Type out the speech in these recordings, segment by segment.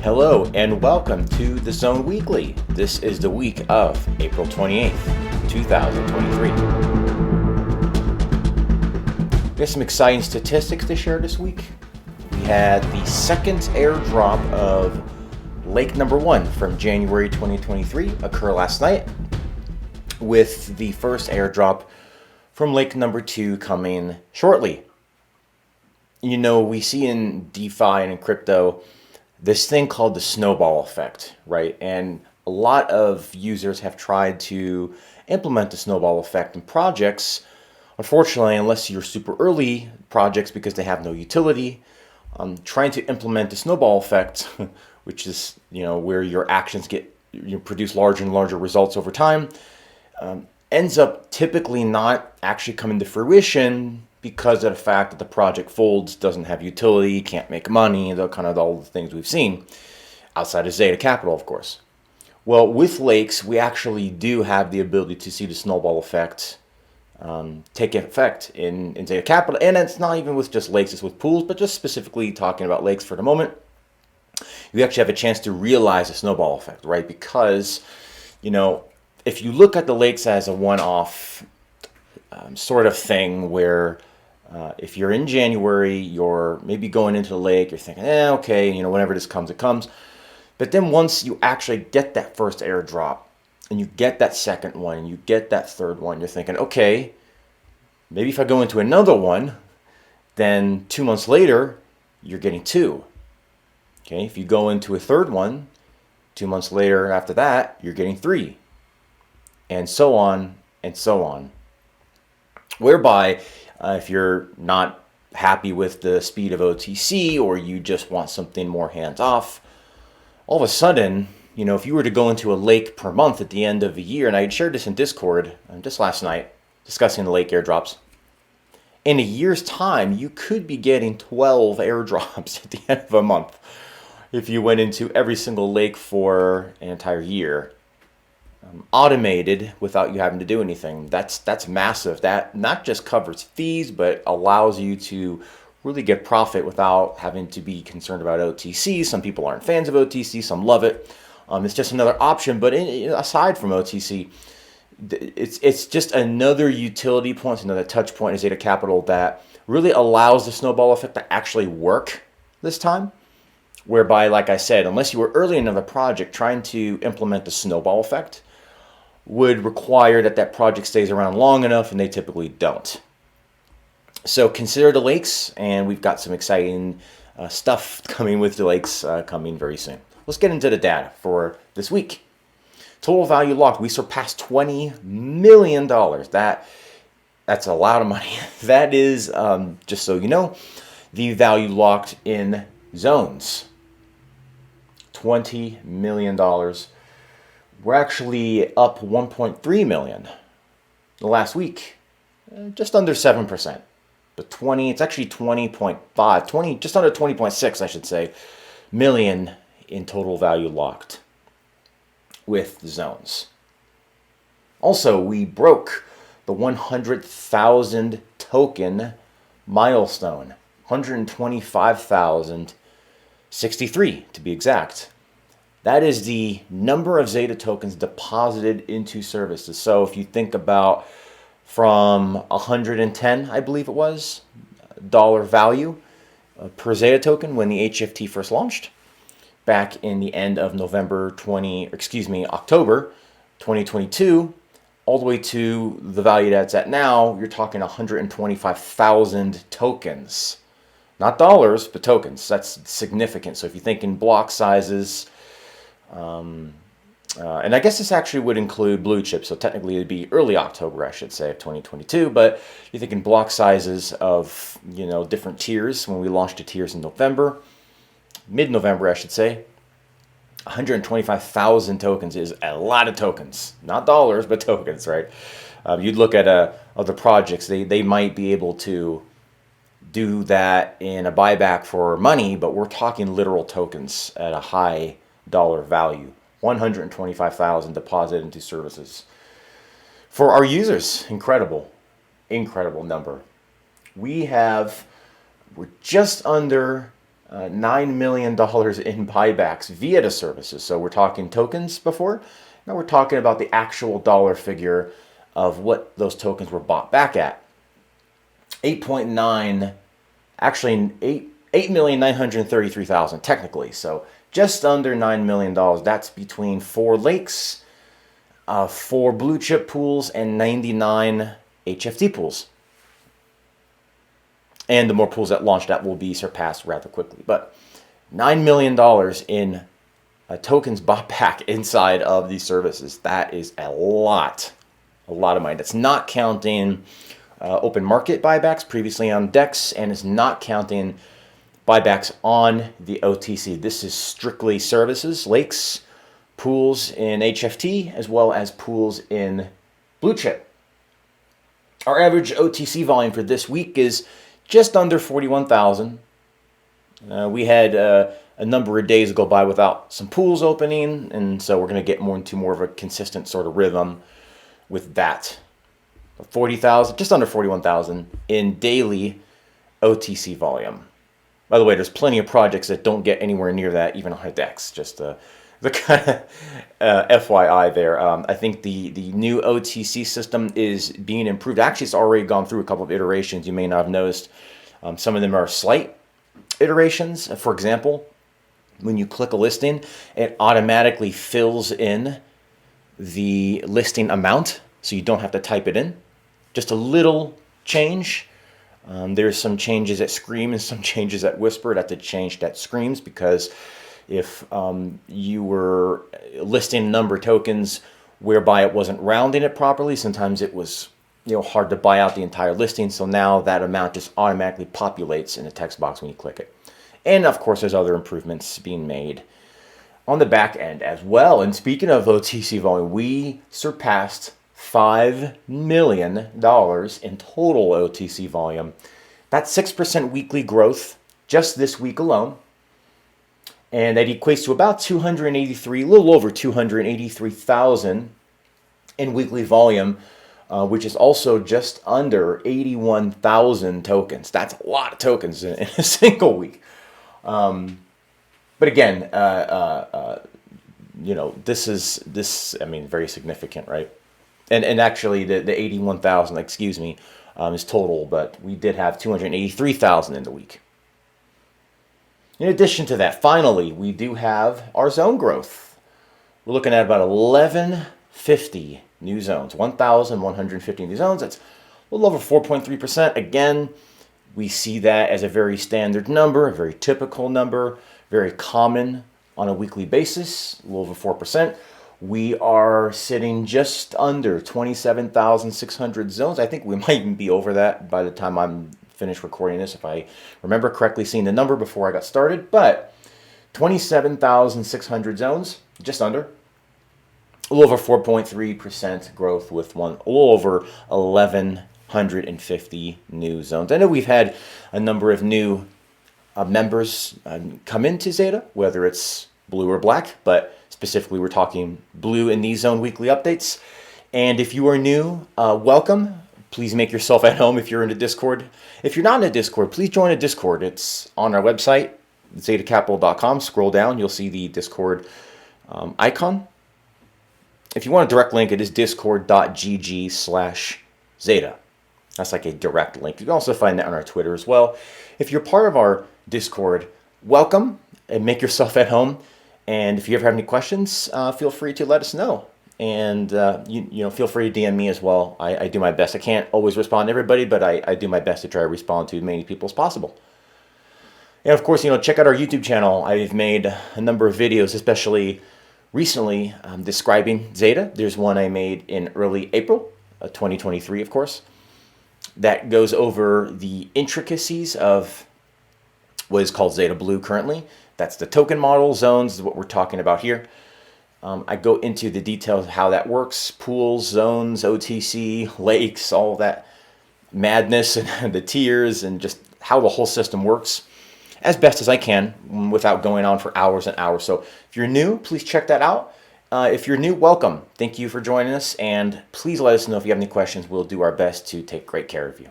Hello and welcome to the Zone Weekly. This is the week of April 28th, 2023. We have some exciting statistics to share this week. We had the second airdrop of Lake number 1 from January 2023 occur last night, with the first airdrop from Lake number 2 coming shortly. You know, we see in DeFi and in crypto this thing called the snowball effect, right? And a lot of users have tried to implement the snowball effect in projects. Unfortunately, unless you're super early projects because they have no utility, trying to implement the snowball effect, which is, where your actions produce larger and larger results over time, ends up typically not actually coming to fruition because of the fact that the project folds, doesn't have utility, can't make money, all the things we've seen outside of XETA Capital, of course. Well, with lakes, we actually do have the ability to see the snowball effect take effect in XETA Capital. And it's not even with just lakes, it's with pools, but just specifically talking about lakes for the moment. You actually have a chance to realize the snowball effect, right? Because, if you look at the lakes as a one-off sort of thing where if you're in January, you're maybe going into the lake, you're thinking, okay, whenever this comes, it comes. But then once you actually get that first airdrop and you get that second one and you get that third one, you're thinking, okay, maybe if I go into another one, then 2 months later, you're getting 2. Okay, if you go into a third one, 2 months later after that, you're getting 3. And so on and so on. Whereby, if you're not happy with the speed of OTC or you just want something more hands-off, all of a sudden, if you were to go into a lake per month at the end of a year, and I had shared this in Discord just last night, discussing the lake airdrops, in a year's time, you could be getting 12 airdrops at the end of a month if you went into every single lake for an entire year. Automated without you having to do anything. That's massive. That not just covers fees, but allows you to really get profit without having to be concerned about OTC. Some people aren't fans of OTC, some love it. It's just another option. But aside from OTC, it's just another utility point, another touch point in XETA Capital that really allows the snowball effect to actually work this time. Whereby, like I said, unless you were early in another project, trying to implement the snowball effect would require that project stays around long enough, and they typically don't. So consider the lakes, and we've got some exciting stuff coming with the lakes coming very soon. Let's get into the data for this week. Total value locked, we surpassed $20 million. That's a lot of money. That is, just so you know, the value locked in zones. $20 million. We're actually up 1.3 million the last week, just under 7%. But it's actually 20.5, just under 20.6, I should say, million in total value locked with the zones. Also, we broke the 100,000 token milestone, 125,063 to be exact. That is the number of XETA tokens deposited into services. So if you think about from 110, I believe it was, dollar value per XETA token when the HFT first launched back in the end of October 2022, all the way to the value that's at now, you're talking 125,000 tokens. Not dollars, but tokens. That's significant. So if you think in block sizes, and I guess this actually would include blue chips, so technically it'd be early October, I should say, of 2022, but you're thinking block sizes of, different tiers. When we launched the tiers in November, mid-November, I should say, 125,000 tokens is a lot of tokens. Not dollars, but tokens, right? You'd look at other projects, they might be able to do that in a buyback for money, but we're talking literal tokens at a high dollar value. 125,000 deposited into services for our users. Incredible number. We're just under $9 million in buybacks via the services. So we're talking tokens before. Now we're talking about the actual dollar figure of what those tokens were bought back at. 8.9, actually 8,933,000 technically. So just under $9 million. That's between 4 lakes, 4 blue chip pools, and 99 HFT pools. And the more pools that launch, that will be surpassed rather quickly. But $9 million in tokens bought back inside of these services. That is a lot of money. That's not counting open market buybacks previously on DEX, and it's not counting buybacks on the OTC. This is strictly services, lakes, pools in HFT, as well as pools in blue chip. Our average OTC volume for this week is just under 41,000. We had a number of days go by without some pools opening, and so we're going to get into more of a consistent sort of rhythm with that. 40,000, just under 41,000 in daily OTC volume. By the way, there's plenty of projects that don't get anywhere near that, even on a DEX. Just the kind of FYI there. I think the new OTC system is being improved. Actually, it's already gone through a couple of iterations. You may not have noticed. Some of them are slight iterations. For example, when you click a listing, it automatically fills in the listing amount, so you don't have to type it in. Just a little change. There's some changes that scream and some changes that whisper. That's a change that screams, because if you were listing a number of tokens whereby it wasn't rounding it properly, sometimes it was hard to buy out the entire listing. So now that amount just automatically populates in the text box when you click it. And of course, there's other improvements being made on the back end as well. And speaking of OTC volume, we surpassed $5 million in total OTC volume. That's 6% weekly growth just this week alone. And that equates to about a little over 283,000 in weekly volume, which is also just under 81,000 tokens. That's a lot of tokens in a single week. But again, this is very significant, right? And actually, the 81,000, is total, but we did have 283,000 in the week. In addition to that, finally, we do have our zone growth. We're looking at about 1,150 new zones, 1,150 new zones. That's a little over 4.3%. Again, we see that as a very standard number, a very typical number, very common on a weekly basis, a little over 4%. We are sitting just under 27,600 zones. I think we might even be over that by the time I'm finished recording this, if I remember correctly seeing the number before I got started. But 27,600 zones, just under. A little over 4.3% growth with a little over 1,150 new zones. I know we've had a number of new members come into XETA, whether it's blue or black, but specifically we're talking blue in these zone weekly updates. And if you are new, welcome. Please make yourself at home if you're in the Discord. If you're not in the Discord, please join a Discord. It's on our website, xetacapital.com. Scroll down, you'll see the Discord icon. If you want a direct link, it is discord.gg/XETA. That's like a direct link. You can also find that on our Twitter as well. If you're part of our Discord, welcome and make yourself at home. And if you ever have any questions, feel free to let us know. And feel free to DM me as well. I do my best. I can't always respond to everybody, but I do my best to try to respond to as many people as possible. And of course, check out our YouTube channel. I've made a number of videos, especially recently, describing XETA. There's one I made in early April, 2023, of course, that goes over the intricacies of what is called XETA Blue currently. That's the token model, zones is what we're talking about here. I go into the details of how that works, pools, zones, OTC, lakes, all that madness and the tiers and just how the whole system works as best as I can without going on for hours and hours. So if you're new, please check that out. If you're new, welcome. Thank you for joining us, and please let us know if you have any questions. We'll do our best to take great care of you.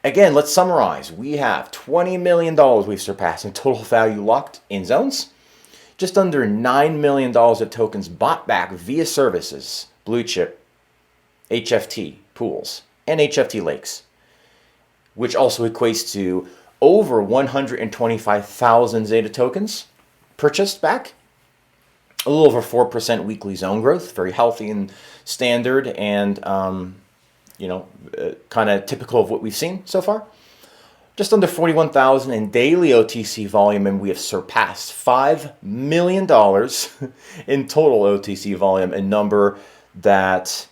Again, let's summarize. We have $20 million we've surpassed in total value locked in zones. Just under $9 million of tokens bought back via services, blue chip, HFT pools, and HFT lakes, which also equates to over 125,000 XETA tokens purchased back. A little over 4% weekly zone growth, very healthy and standard, and kind of typical of what we've seen so far. Just under 41,000 in daily OTC volume, and we have surpassed $5 million in total OTC volume, a number that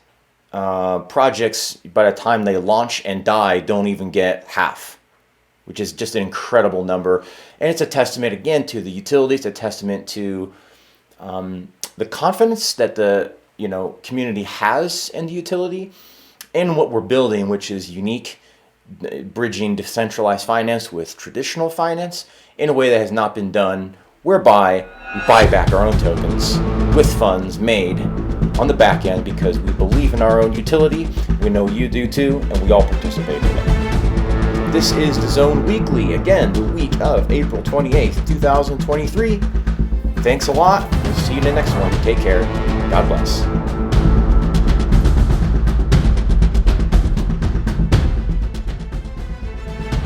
projects, by the time they launch and die, don't even get half, which is just an incredible number. And it's a testament, again, to the utility. It's a testament to the confidence that the community has in the utility and what we're building, which is unique, bridging decentralized finance with traditional finance in a way that has not been done, whereby we buy back our own tokens with funds made on the back end because we believe in our own utility. We know you do too, and we all participate in it. This is the Zone Weekly, again, the week of April 28th, 2023. Thanks a lot. We'll see you in the next one. Take care. God bless.